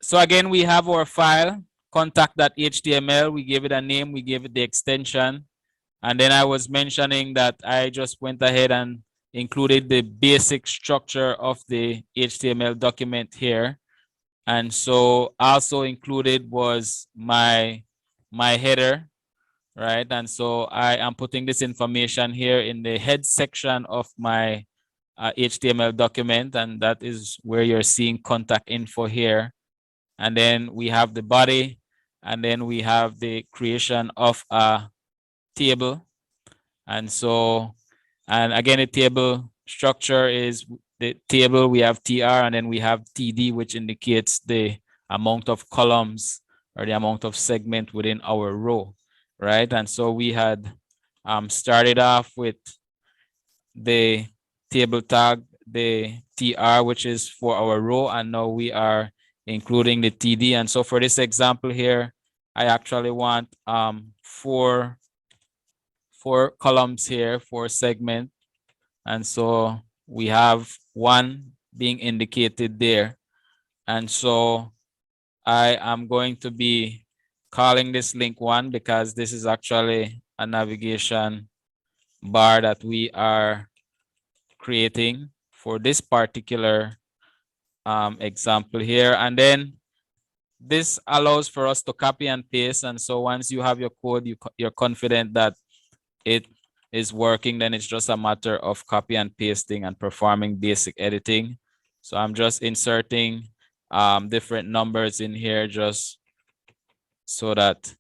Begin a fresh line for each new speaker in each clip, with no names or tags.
So again, we have our file, contact.html. We gave it a name, we gave it the extension. And then I was mentioning that I just went ahead and included the basic structure of the HTML document here. And so also included was my header, right? And so I am putting this information here in the head section of my HTML document, and that is where you're seeing contact info here. And then we have the body, and then we have the creation of a table. And so, and again, the table structure is the table, we have TR, and then we have TD, which indicates the amount of columns or the amount of segment within our row, right? And so we had started off with the table tag, the TR, which is for our row, and now we are including the TD. And so for this example here, I actually want four columns here, four segment. And so we have one being indicated there. And so I am going to be calling this link one because this is actually a navigation bar that we are creating for this particular example here. And then this allows for us to copy and paste. And so once you have your code, you're confident that it is working, then it's just a matter of copy and pasting and performing basic editing. So I'm just inserting different numbers in here just so that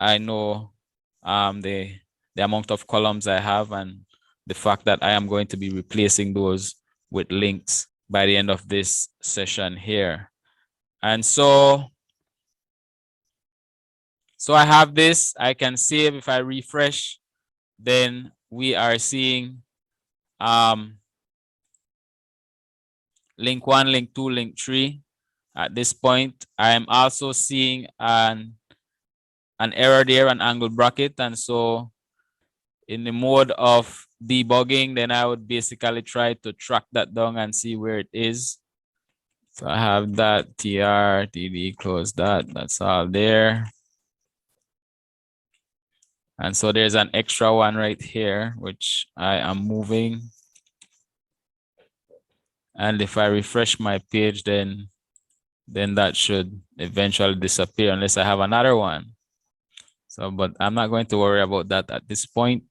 I know the amount of columns I have and the fact that I am going to be replacing those with links by the end of this session here. And so I have this, I can save. If I refresh, then we are seeing link 1, link 2, link 3. At this point, I am also seeing an error there, an angle bracket. And so in the mode of debugging, then I would basically try to track that down and see where it is. So I have that TR, TD, close that, that's all there. And so there's an extra one right here, which I am moving. And if I refresh my page, then that should eventually disappear unless I have another one. So, but I'm not going to worry about that at this point.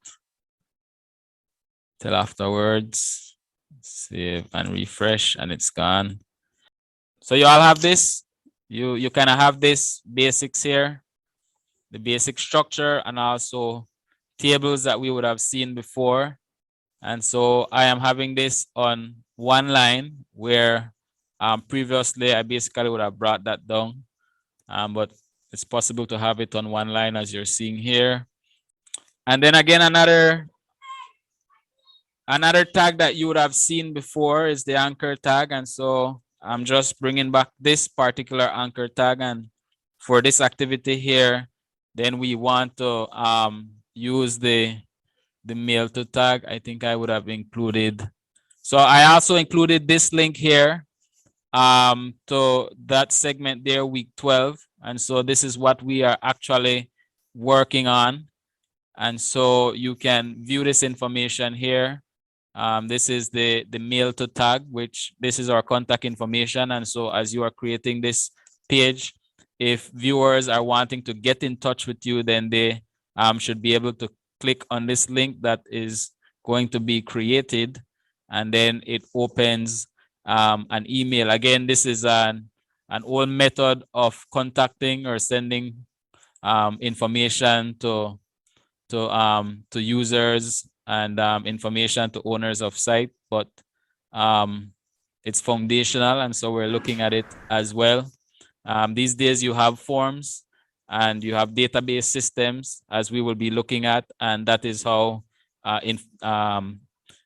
Till afterwards, save and refresh, and it's gone. So you all have this. You kind of have this basics here, the basic structure, and also tables that we would have seen before. And so I am having this on one line where previously I basically would have brought that down, but it's possible to have it on one line as you're seeing here. And then again, another tag that you would have seen before is the anchor tag. And so I'm just bringing back this particular anchor tag. And for this activity here, then we want to use the mail to tag. I think I would have included. So I also included this link here to that segment there, week 12. And so this is what we are actually working on. And so you can view this information here. This is the mail to tag, which this is our contact information. And so as you are creating this page, if viewers are wanting to get in touch with you, then they should be able to click on this link that is going to be created, and then it opens an email. Again, this is an old method of contacting or sending information to users and information to owners of site, but it's foundational, and so we're looking at it as well. These days you have forms and you have database systems, as we will be looking at, and that is how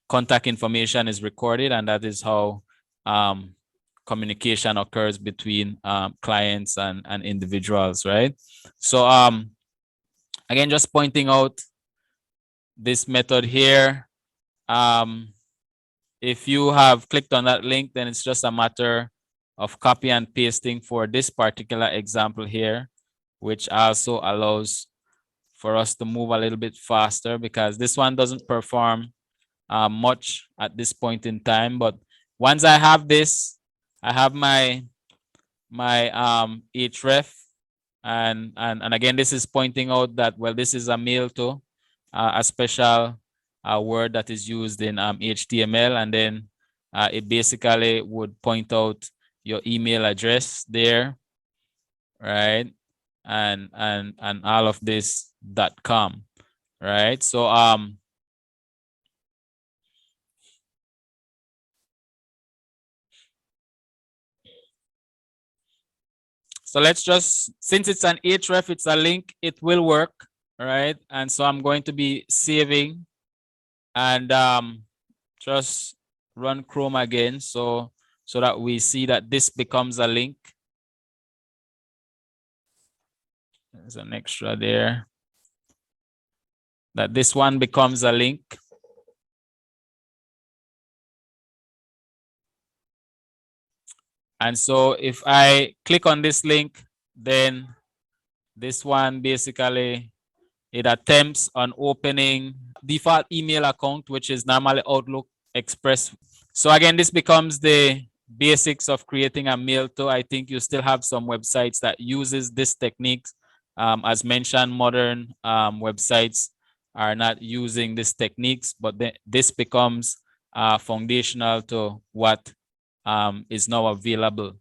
contact information is recorded, and that is how communication occurs between clients and individuals, right? So again, just pointing out this method here. If you have clicked on that link, then it's just a matter of copy and pasting for this particular example here, which also allows for us to move a little bit faster, because this one doesn't perform much at this point in time. But once I have this, I have my href, and again, this is pointing out that, well, this is a mail to a special word that is used in HTML, and then it basically would point out your email address there, right? And all of this .com, right? So so let's just, since it's an href, it's a link, it will work, right? And so I'm going to be saving and just run Chrome again, so that we see that this becomes a link. There's an extra there, that this one becomes a link. And so if I click on this link, then this one basically, it attempts on opening default email account, which is normally Outlook Express. So again, this becomes the basics of creating a mail to. I think you still have some websites that uses this techniques. As mentioned, modern websites are not using these techniques, but this becomes foundational to what is now available.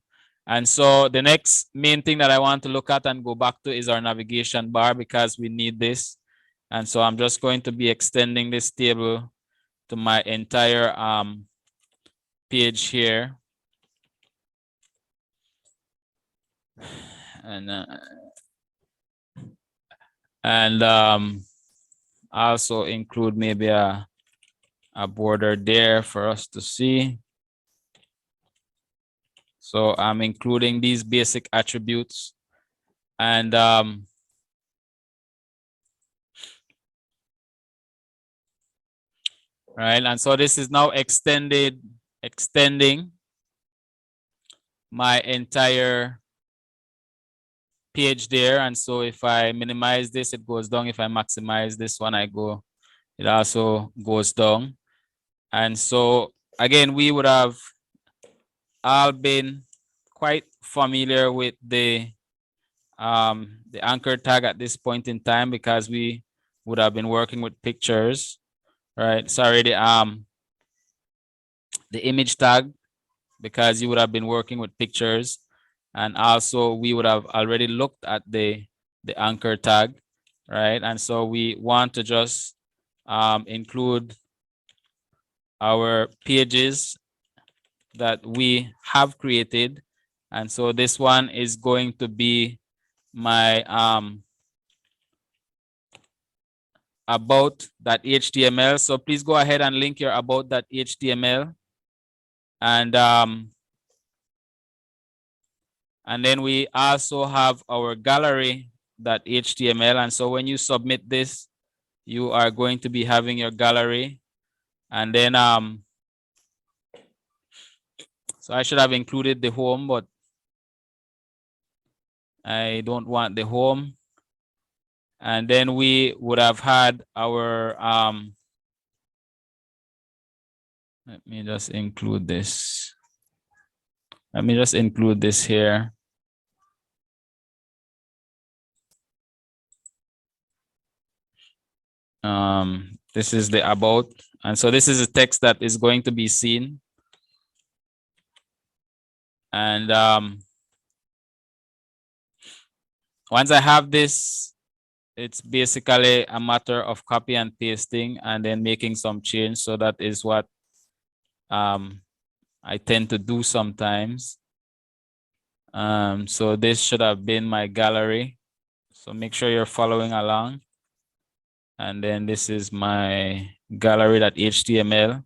And so the next main thing that I want to look at and go back to is our navigation bar, because we need this. And so I'm just going to be extending this table to my entire page here. And also include maybe a border there for us to see. So I'm including these basic attributes, and right, and so this is now extending my entire page there. And so if I minimize this, it goes down. If I maximize this one, it also goes down. And so again, we would have all been quite familiar with the anchor tag at this point in time, because we would have been working with pictures, right? Sorry, the image tag, because you would have been working with pictures. And also we would have already looked at the anchor tag, right? And so we want to just include our pages that we have created. And so this one is going to be my about.html. So please go ahead and link your about.html. And then we also have our gallery.html. And so when you submit this, you are going to be having your gallery. And then so I should have included the home, but I don't want the home. And then we would have had our let me just include this. Let me just include this here. This is the about, and so this is a text that is going to be seen. And once I have this, it's basically a matter of copy and pasting and then making some change. So that is what I tend to do sometimes. So this should have been my gallery. So make sure you're following along. And then this is my gallery.html.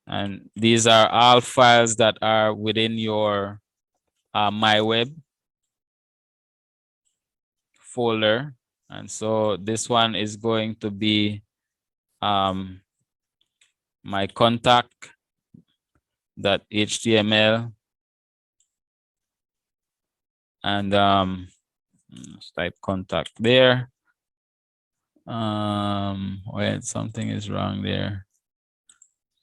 And these are all files that are within your My Web folder. And so this one is going to be my contact.html. And let's type contact there. Wait, something is wrong there.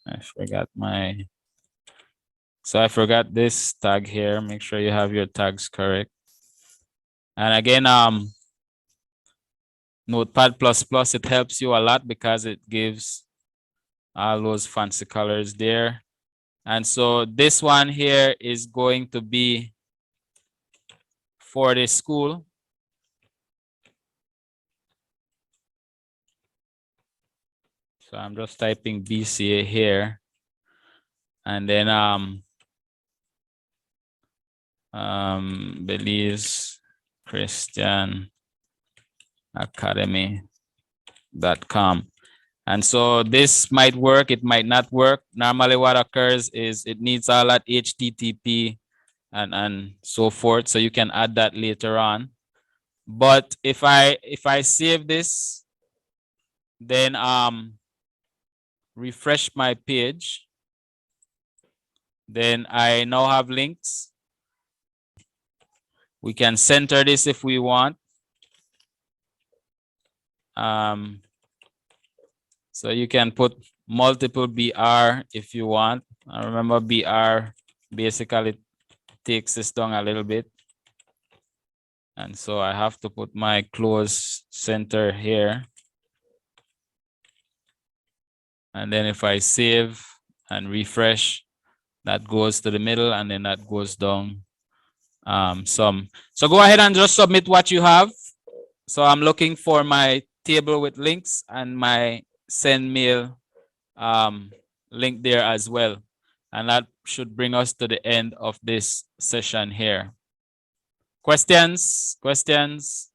I forgot my, so I forgot this tag here. Make sure you have your tags correct. And again, Notepad++, it helps you a lot because it gives all those fancy colors there. And so this one here is going to be for the school. So I'm just typing BCA here. And then Belize Christian Academy.com. And so this might work, it might not work. Normally what occurs is it needs all that HTTP and so forth. So you can add that later on. But if I save this, then refresh my page, then I now have links. We can center this if we want. So you can put multiple BR if you want. I remember BR basically takes this down a little bit. And so I have to put my close center here. And then if I save and refresh, that goes to the middle and then that goes down some. So go ahead and just submit what you have. So I'm looking for my table with links and my send mail link there as well. And that should bring us to the end of this session here. Questions? Questions?